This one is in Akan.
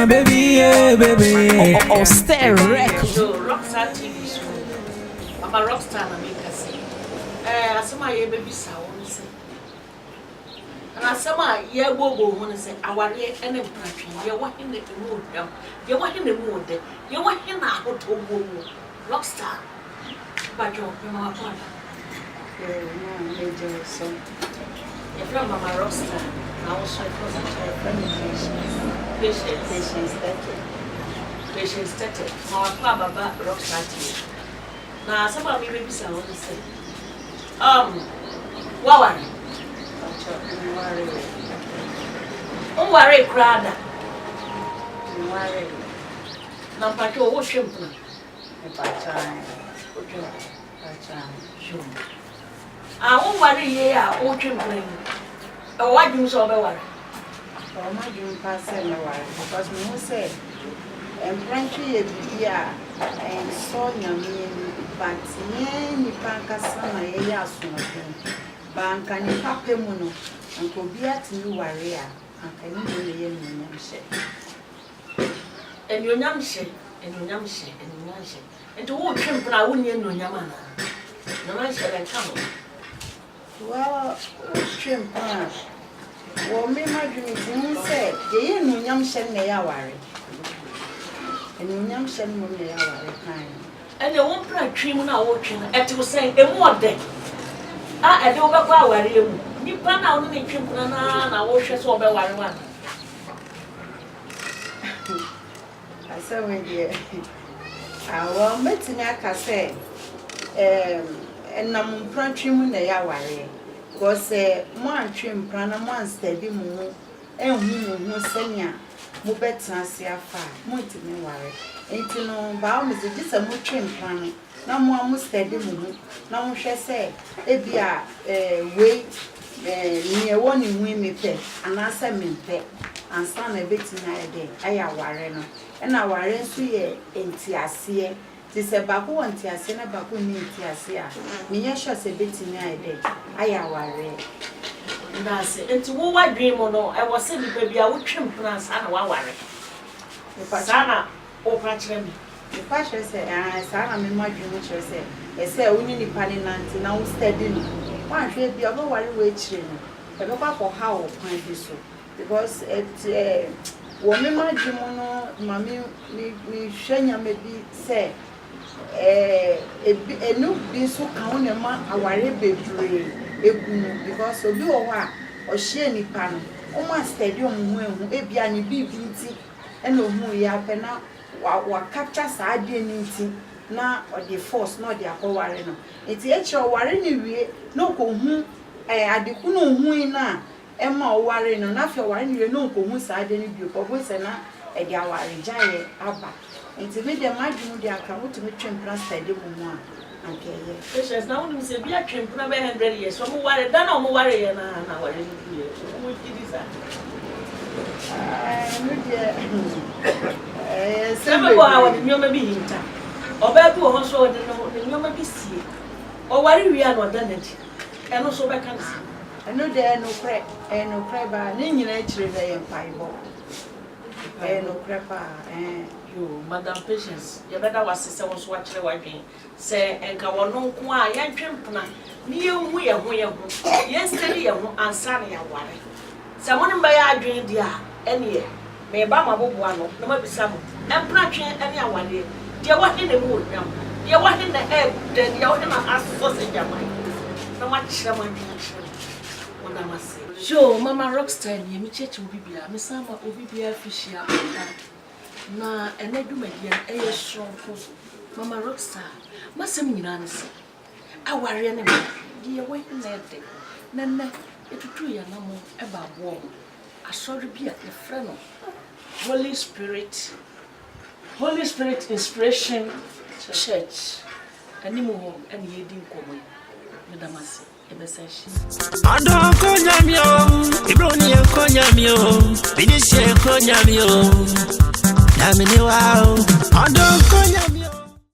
my baby, yeah, baby. Oh, stay record. So Rockstar TV show. I'm a rockstar na make us say. Asema ye baby sa won say. And asema ye gogo won say aware ene mpratwe ye wa hene emu odam. Ye wa hene mu ode. Ye wa hene ahoto gogo. Rockstar. Bajo me ma pa. So If you're Mama Rockstar, I will show you Patience 30. My Baba Rockstar TV. Now, some of me babies I want to say. What don't worry, Crada. Number 2, what's your plan? Sure. I won't worry, yeah, or children. Oh, what do you so about? oh my dream pass because me say and frankly and so yummy but ni panka sana ya so banka ni papa mu no and ko bia tini ware a anka ni ye nyam hye And your yam shake, and your yam shake, and your yam shake. And to walk him, but I wouldn't know Yamana. No one shall I come. well trim well me my dream say ye no nyam hye na ya ware and nyam hye no na ya ware kan And the one plan trim now watching at was saying a more day. I don't know why worry you. You plan out only trim and I wash us over one. I said when dear I will meet me aka say and nam trim na ya ware because mo antrim prana mo ansteady mu ehunu senya mo betra se afa mo ntimi ware enti no ba mo se gisa mo trim prana na mo am steady mu na mo hwe se ebia we ni e woni hu mi pe anasa mi pe ansa na betina ede aya ware no e na ware nso ye enti ase ti se ba ko enti ase na ba ko ni enti ase a me ye sure se betina ede aya ware That's it. And to what dream or no, I was saying, baby, I would trim plans and one worry. Sana or Pratcham. the pastor say sana me ma dwunu chere say e say oni ni pani nanti na wo steady no wan hwe bia obo ware we chire no e be kwa for how kwan bi so because it wo me ma dwunu no mami ni hwenya me bi say enu bi so kan na ma aware bebre egunu because obi wo ho a o hye nipa no o ma steady o mu ehu e bia ni bi nti e na ohu ya pe na wa capture saade nti na o the force no the akoware no enti e che oware ni wie no ko hu adeku no hu na e ma oware no na fe oware ni wie no ko hu saade ni bi ko bo se na e the aware jaye aba enti me dem adwunu de aka wotumi twempra saade mu a ankeye Patience now when you say be a trim for 100 years, so more worry than no worry and I worry. What is that? Some go out and you may be in time. Or back to also the you may be see. Or worry we are not done it. And also back and see. I know there no crack no crack ba ni actually they am Bible no crack You, Madam Patience, you better was sister was watching working. Say, and go on no qua, young trimper. Near we are where yesterday and Sunny are worry. Someone by our dream, dear, any may Bama one, no matter some, and planting any one day. Dear, what in the mood now? Dear, what in the air, then you're in a ass sausage, your mind. No much someone what I must say. Sure, Mama Rockstar, you church will be a Miss Sama will be a fishy. Na ene du media eye strong Mama Rockstar masem nyina nse aware ne de we na de nenne etutu ya na mo e ba bo asori bia the friend no Holy Spirit Inspiration Church ani mo ho ani yedi nkomo medamase ebeseshi Ando konyamio ibroni konyamio binisi konyamio Namini wow, I don't